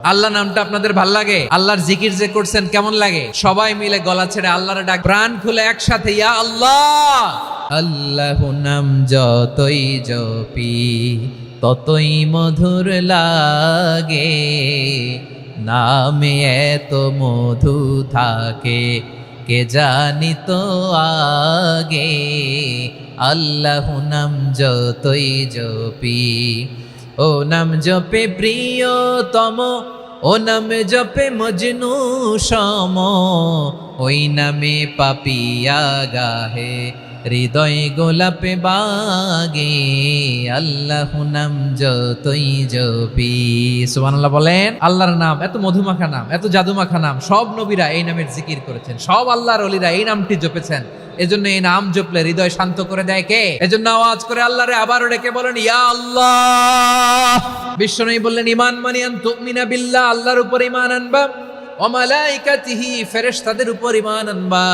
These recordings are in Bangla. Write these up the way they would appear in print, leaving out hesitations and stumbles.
আল্লাহ নামটা আপনাদের ভাল লাগে? আল্লাহর জিকির যে করছেন কেমন লাগে? সবাই মিলে গলা ছেড়ে আল্লাহর ডাক, প্রাণ খুলে একসাথে ইয়া আল্লাহ। আল্লাহু নাম যতই জপি ততই মধুর লাগে, নামে এত মধু থাকে কে জানি তো আগে। আল্লাহু নাম যতই জপি, ও নাম জপে প্রিয়তম, ও নাম জপে মজনু সম, ওই নামে পাপিয়া গাহে হৃদয় গোলাপে বাগে। আল্লাহু নাম যতই জপি, সুবহানাল্লাহ বলেন। আল্লাহর নাম এত মধুমাখা নাম, এত জাদুমাখা নাম, সব নবীরা এই নামের জিকির করেছেন, সব আল্লাহর ওলিরা এই নামটি জপেছেন। এজন্য এই নাম জপলে হৃদয় শান্ত করে দেয় কে? এজন্য আওয়াজ করে আল্লাহরে আবারও ডেকে বলেন ইয়া আল্লাহ। বিশ্বনবী বললেন ঈমান মানে আন তুমিনা বিল্লাহ, আল্লাহর উপর ঈমান আনবা, ওয়া মালাইকাতিহি ফেরেশতাদের উপর ঈমান আনবা,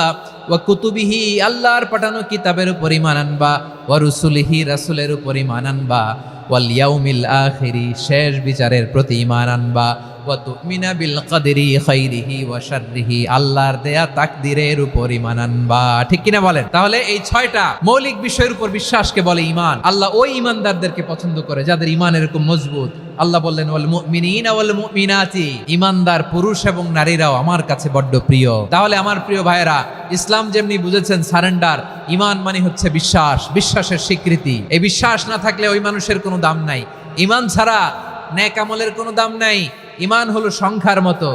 ওয়া কুতুবিহি আল্লাহর পাঠানো কিতাবের উপর ঈমান আনবা, ওয়া রুসুলিহি রাসূলের উপর ঈমান আনবা, ওয়াল ইয়াউমিল আখিরি শেষ বিচারের প্রতি ঈমান আনবা, ওয়া তুমিনা বিল কদরি খাইরিহি ওয়া শাররিহি আল্লাহর দেয়া তাকদীরের উপর ঈমান আনবা। ঠিক কিনা বলেন? তাহলে এই 6টা মৌলিক বিষয়ের উপর বিশ্বাসকে বলে ঈমান। আল্লাহ ওই ঈমানদারদেরকে পছন্দ করে যাদের ঈমান এরকম মজবুত। আল্লাহ বললেন ওয়াল মুমিনিনা ওয়াল মুমিনাতি, ঈমানদার পুরুষ এবং নারীরাও আমার কাছে বড্ড প্রিয়। তাহলে আমার প্রিয় ভাইয়েরা, ইসলাম যেমনি বুঝেছেন সারেন্ডার, ঈমান মানে হচ্ছে বিশ্বাস, বিশ্বাসের স্বীকৃতি। এই বিশ্বাস না থাকলে ওই মানুষের কোনো দাম নাই। ঈমান ছাড়া নেক আমলের কোনো দাম নাই। ঈমান হলো সংখ্যার মতো,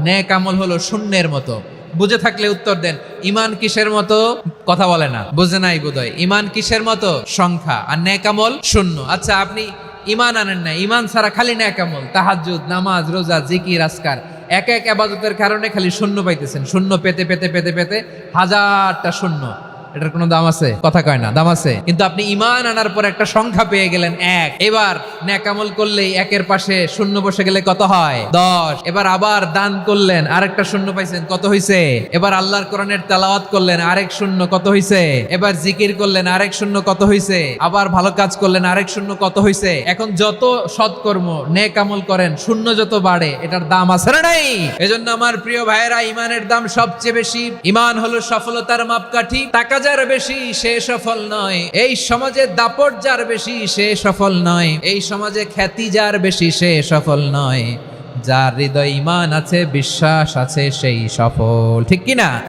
নেক আমল হলো শূন্যের মতো। বুঝে থাকলে উত্তর দেন, ঈমান কিসের মতো? কথা বলে না, বুঝে নাই বোধহয়। ঈমান কিসের মতো? সংখ্যা। আর নেক আমল শূন্য। আচ্ছা, আপনি ঈমান আনেন না, ঈমান ছাড়া খালি নেক আমল, তাহাজ্জুদ, নামাজ, রোজা, জিকির, আজকার, এক এক ইবাদতের কারণে খালি শূন্য পাইতেছেন। শূন্য পেতে পেতে পেতে পেতে হাজারটা শূন্য। এটার কোনো দাম আছে? কথা কয় না, দাম আছে। কিন্তু আপনি ঈমান আনার পর একটা সংখ্যা পেয়ে গেলেন 1। এবার নেক আমল করলেই একের পাশে শূন্য বসে গেলে কত হয়? 10। এবার আবার দান করলেন, আরেকটা শূন্য পাইছেন, কত হইছে? এবার আল্লাহর কোরআনের তেলাওয়াত করলেন, আরেক শূন্য, কত হইছে? এবার জিকির করলেন, আরেক শূন্য, কত হইছে? আবার ভালো কাজ করলেন, আরেক শূন্য, কত হইছে? এখন যত সৎকর্ম নেক আমল করেন, শূন্য যত বাড়ে, এটার দাম আছে না নাই? এজন্য আমার প্রিয় ভাইয়েরা, ঈমানের দাম সবচেয়ে বেশি। ঈমান হলো সফলতার মাপকাঠি। টাকা যার বেশি সে সফল নয়, এই সমাজে দাপট যার বেশি সে সফল নয়, এই সমাজে খ্যাতি যার বেশি সে সফল নয়, যার হৃদয় ঈমান আছে, বিশ্বাস আছে, সেই সফল। ঠিক কিনা?